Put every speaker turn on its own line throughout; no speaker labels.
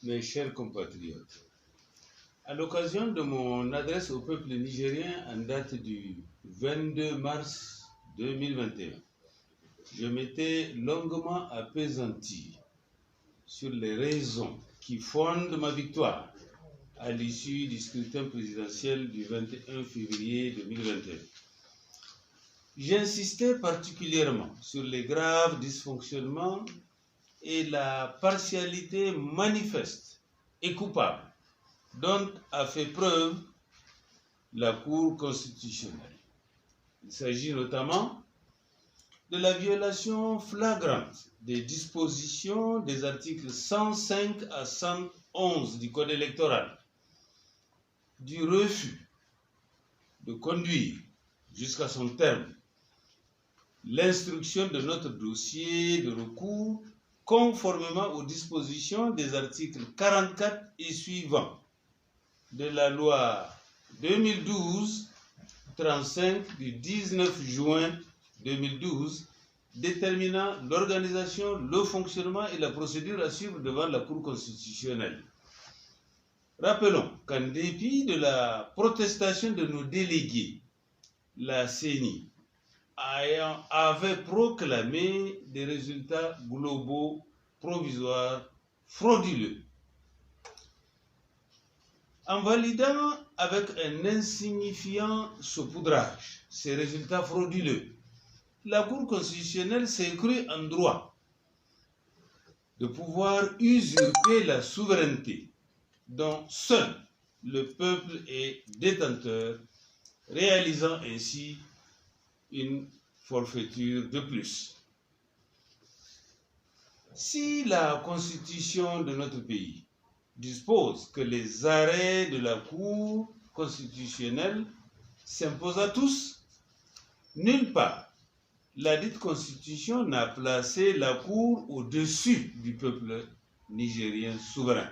Mes chers compatriotes, à l'occasion de mon adresse au peuple nigérien en date du 22 mars 2021, je m'étais longuement appesanti sur les raisons qui fondent ma victoire à l'issue du scrutin présidentiel du 21 février 2021. J'insistais particulièrement sur les graves dysfonctionnements et la partialité manifeste et coupable dont a fait preuve la Cour constitutionnelle. Il s'agit notamment de la violation flagrante des dispositions des articles 105 à 111 du Code électoral, du refus de conduire jusqu'à son terme l'instruction de notre dossier de recours conformément aux dispositions des articles 44 et suivants de la loi 2012-35 du 19 juin 2012 déterminant l'organisation, le fonctionnement et la procédure à suivre devant la Cour constitutionnelle. Rappelons qu'en dépit de la protestation de nos délégués, la CENI avait proclamé des résultats globaux provisoires frauduleux. En validant avec un insignifiant saupoudrage ces résultats frauduleux, la Cour constitutionnelle s'est crue en droit de pouvoir usurper la souveraineté dont seul le peuple est détenteur, réalisant ainsi une forfaiture de plus. Si la constitution de notre pays dispose que les arrêts de la Cour constitutionnelle s'imposent à tous, nulle part la dite constitution n'a placé la Cour au-dessus du peuple nigérien souverain.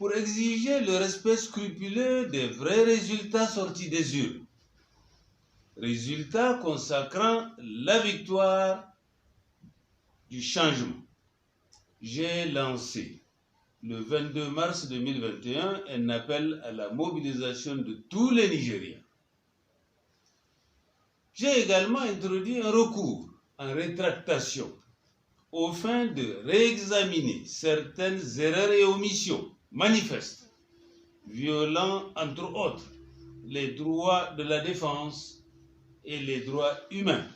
Pour exiger le respect scrupuleux des vrais résultats sortis des urnes, résultats consacrant la victoire du changement, j'ai lancé le 22 mars 2021 un appel à la mobilisation de tous les Nigériens. J'ai également introduit un recours en rétractation aux fins de réexaminer certaines erreurs et omissions manifestes, violant entre autres les droits de la défense et les droits humains,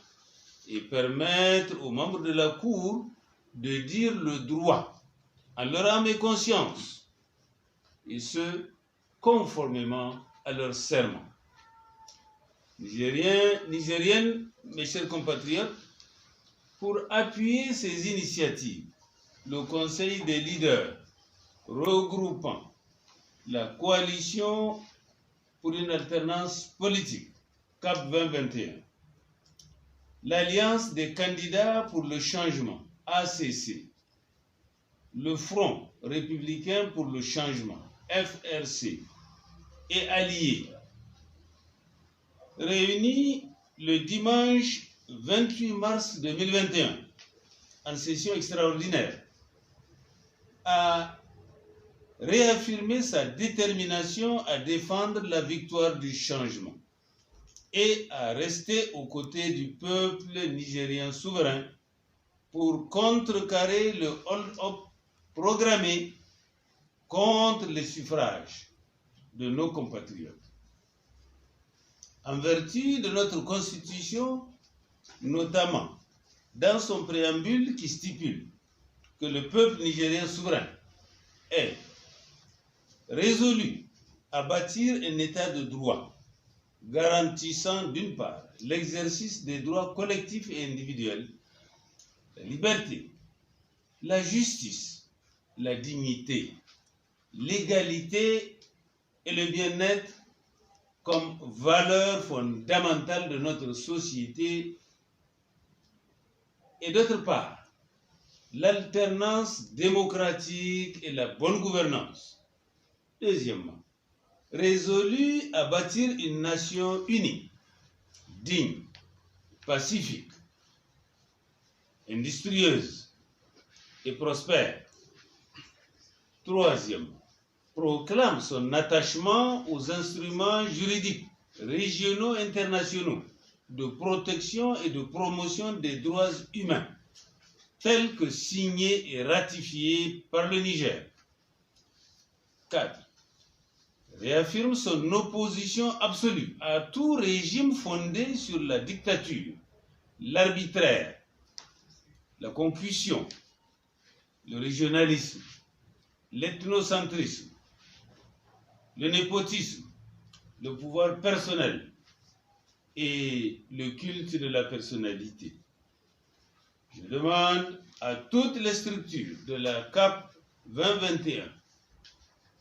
et permettre aux membres de la Cour de dire le droit en leur âme et conscience, et ce, conformément à leur serment. Nigériens, Nigériennes, mes chers compatriotes, pour appuyer ces initiatives, le Conseil des leaders regroupant la coalition pour une alternance politique, CAP 2021, l'Alliance des candidats pour le changement, ACC, le Front républicain pour le changement, FRC, et alliés, réunis le dimanche 28 mars 2021 en session extraordinaire, a réaffirmé sa détermination à défendre la victoire du changement et à rester aux côtés du peuple nigérien souverain pour contrecarrer le hold-up programmé contre les suffrages de nos compatriotes. En vertu de notre Constitution, notamment dans son préambule qui stipule que le peuple nigérien souverain est résolu à bâtir un état de droit garantissant d'une part l'exercice des droits collectifs et individuels, la liberté, la justice, la dignité, l'égalité et le bien-être comme valeurs fondamentales de notre société, et d'autre part l'alternance démocratique et la bonne gouvernance. Deuxièmement, résolu à bâtir une nation unie, digne, pacifique, industrieuse, et prospère. Troisièmement, proclame son attachement aux instruments juridiques régionaux et internationaux de protection et de promotion des droits humains, tels que signés et ratifiés par le Niger. 4. Réaffirme son opposition absolue à tout régime fondé sur la dictature, l'arbitraire, la concussion, le régionalisme, l'ethnocentrisme, le népotisme, le pouvoir personnel et le culte de la personnalité. Je demande à toutes les structures de la CAP 2021,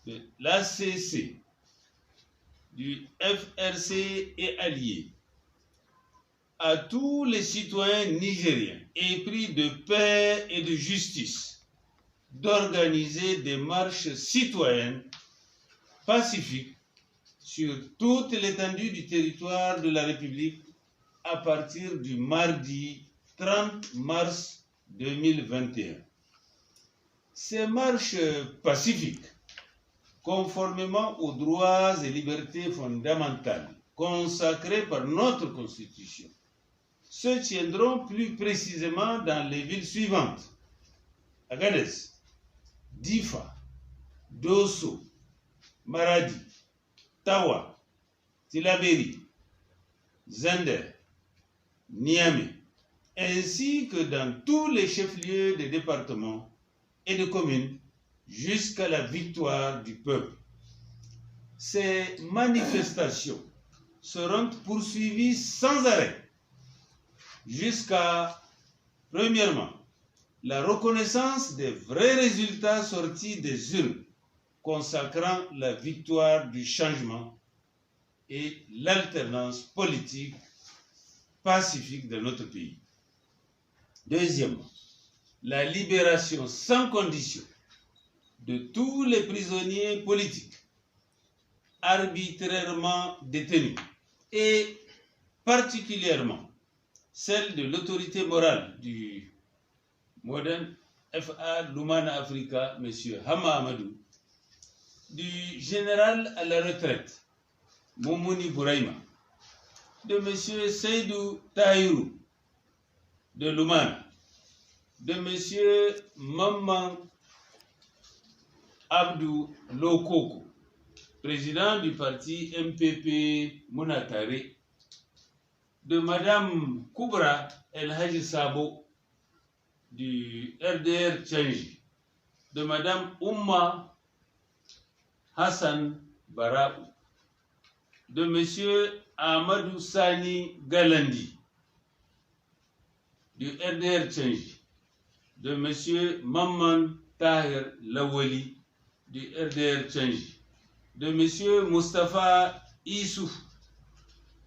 de l'ACC, du FRC et alliés, à tous les citoyens nigériens épris de paix et de justice, d'organiser des marches citoyennes pacifiques sur toute l'étendue du territoire de la République à partir du mardi 30 mars 2021. Ces marches pacifiques, conformément aux droits et libertés fondamentales consacrés par notre Constitution, se tiendront plus précisément dans les villes suivantes: Agadez, Difa, Dosso, Maradi, Tawa, Tillabéri, Zender, Niamey, ainsi que dans tous les chefs-lieux des départements et de communes jusqu'à la victoire du peuple. Ces manifestations seront poursuivies sans arrêt jusqu'à, premièrement, la reconnaissance des vrais résultats sortis des urnes consacrant la victoire du changement et l'alternance politique pacifique de notre pays. Deuxièmement, la libération sans condition de tous les prisonniers politiques arbitrairement détenus et particulièrement celle de l'autorité morale du Modern FA Lumana Africa, M. Hama Amadou, du général à la retraite, Moumouni Bouraïma, de M. Seydou Tahirou, de Lumana, de M. Maman Abdou Lokoko, président du parti MPP Mounatare, de Mme Koubra El Haji Sabo, du RDR Tchangi, de Mme Oumma Hassan Barabou, de M. Amadou Sani Galandi, du RDR Tchangi, de M. Maman Tahir Lawali, du RDR Tchangi, de M. Mustafa Issouf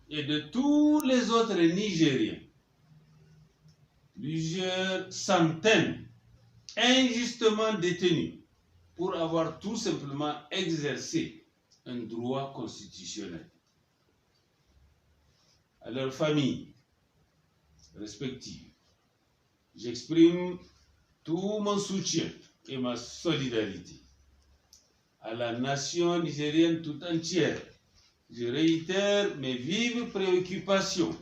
et de tous les autres Nigériens, plusieurs centaines injustement détenus pour avoir tout simplement exercé un droit constitutionnel. À leurs familles respectives, j'exprime tout mon soutien et ma solidarité. À la nation nigérienne tout entière, je réitère mes vives préoccupations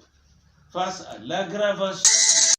face à l'aggravation